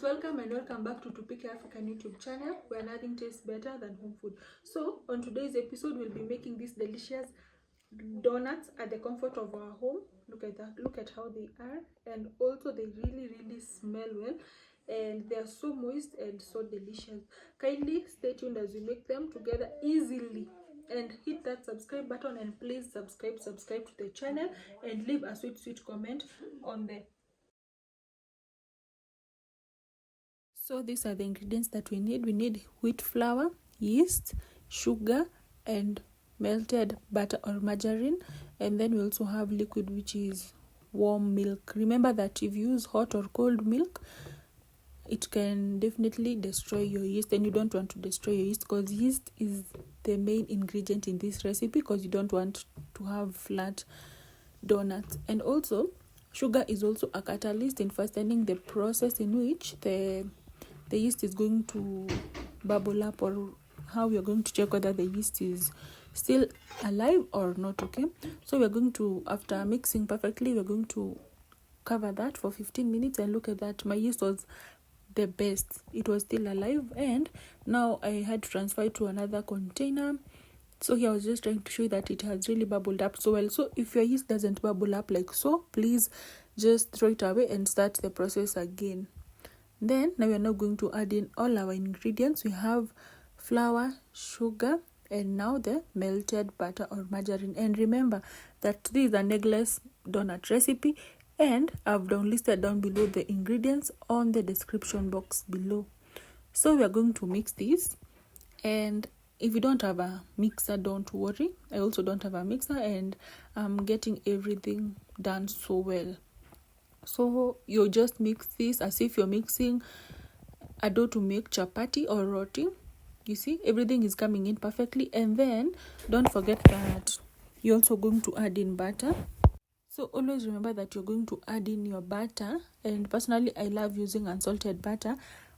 guys, welcome back to Tupike African YouTube channel, where nothing tastes better than home food. So on today's episode, we'll be making these delicious donuts at the comfort of our home. Look at that, look at how they are, and also they really smell well, and they are so moist and so delicious. Kindly stay tuned as we make them together easily, and hit that subscribe button, and please subscribe to the channel, and leave a sweet comment on the. So these are the ingredients that we need. We need wheat flour, yeast, sugar, and melted butter or margarine. And then we also have liquid, which is warm milk. Remember that if you use hot or cold milk, it can definitely destroy your yeast, and you don't want to destroy your yeast because yeast is the main ingredient in this recipe, because you don't want to have flat donuts. And also, sugar is also a catalyst in fastening the process in which the yeast is going to bubble up, or how we are going to check whether the yeast is still alive or not. Okay, so we're going to, after mixing perfectly, we're going to cover that for 15 minutes, and look at that, my yeast was the best, it was still alive. And now I had to transfer it to another container. So here I was just trying to show you that it has really bubbled up so well. So if your yeast doesn't bubble up like so, please just throw it away and start the process again. Then now we are now going to add in all our ingredients. We have flour, sugar, and now the melted butter or margarine. And remember that this is an eggless donut recipe, and I've listed down below the ingredients on the description box below. So we are going to mix this, and if you don't have a mixer, don't worry. I also don't have a mixer, and I'm getting everything done so well. So you just mix this as if you're mixing a dough to make chapati or roti. You see, everything is coming in perfectly. And then don't forget that you're also going to add in butter. So always remember that you're going to add in your butter. And personally, I love using unsalted butter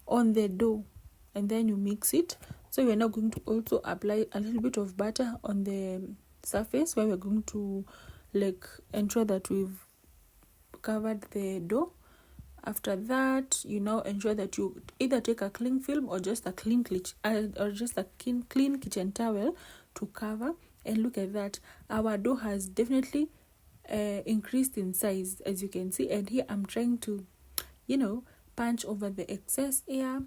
on the dough. And then you mix it. So we're now going to also apply a little bit of butter on the surface, where we're going to ensure that we've covered the dough. After that, you now ensure that you either take a cling film or just a clean kitchen towel to cover. And look at that, our dough has definitely increased in size, as you can see. And here I'm trying to punch over the excess air,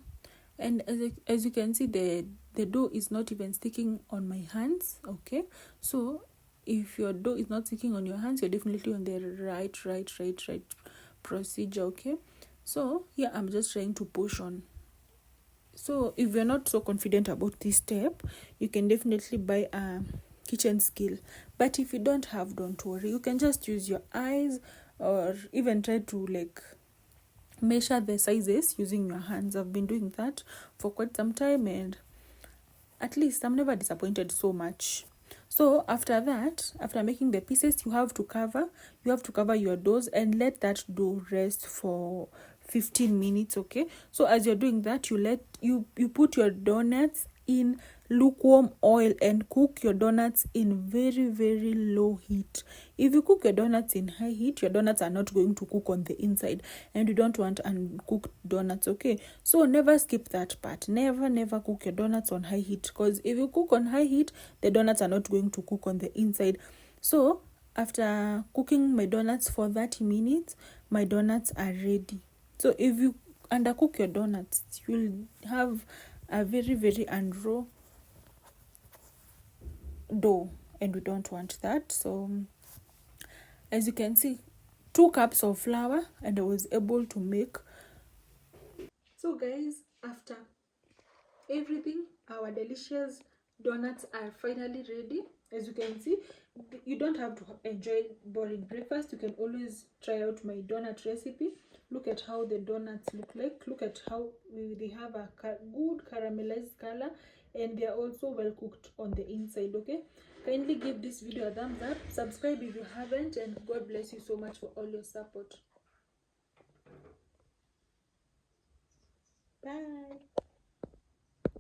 and as you can see, the dough is not even sticking on my hands. Okay, so if your dough is not sticking on your hands, you're definitely on the right procedure. Okay, so here I'm just trying to push on. So if you're not so confident about this step, you can definitely buy a kitchen scale. But if you don't have, don't worry, you can just use your eyes, or even try to measure the sizes using your hands. I've been doing that for quite some time, and at least I'm never disappointed so much. So after that, after making the pieces, you have to cover your doughs and let that dough rest for 15 minutes. Okay, so as you're doing that, you put your donuts in lukewarm oil and cook your donuts in very low heat. If you cook your donuts in high heat, your donuts are not going to cook on the inside, and you don't want uncooked donuts. Okay, so never skip that part. Never cook your donuts on high heat, because if you cook on high heat, the donuts are not going to cook on the inside. So after cooking my donuts for 30 minutes, my donuts are ready. So if you undercook your donuts, you'll have a very unraw dough, and we don't want that. So as you can see, 2 cups of flour, and I was able to make. So guys, after everything, our delicious donuts are finally ready. As you can see, you don't have to enjoy boring breakfast. You can always try out my donut recipe. Look at how the donuts look like. Look at how they have a good caramelized color, and they are also well cooked on the inside. Okay, kindly give this video a thumbs up, subscribe if you haven't, and God bless you so much for all your support. Bye.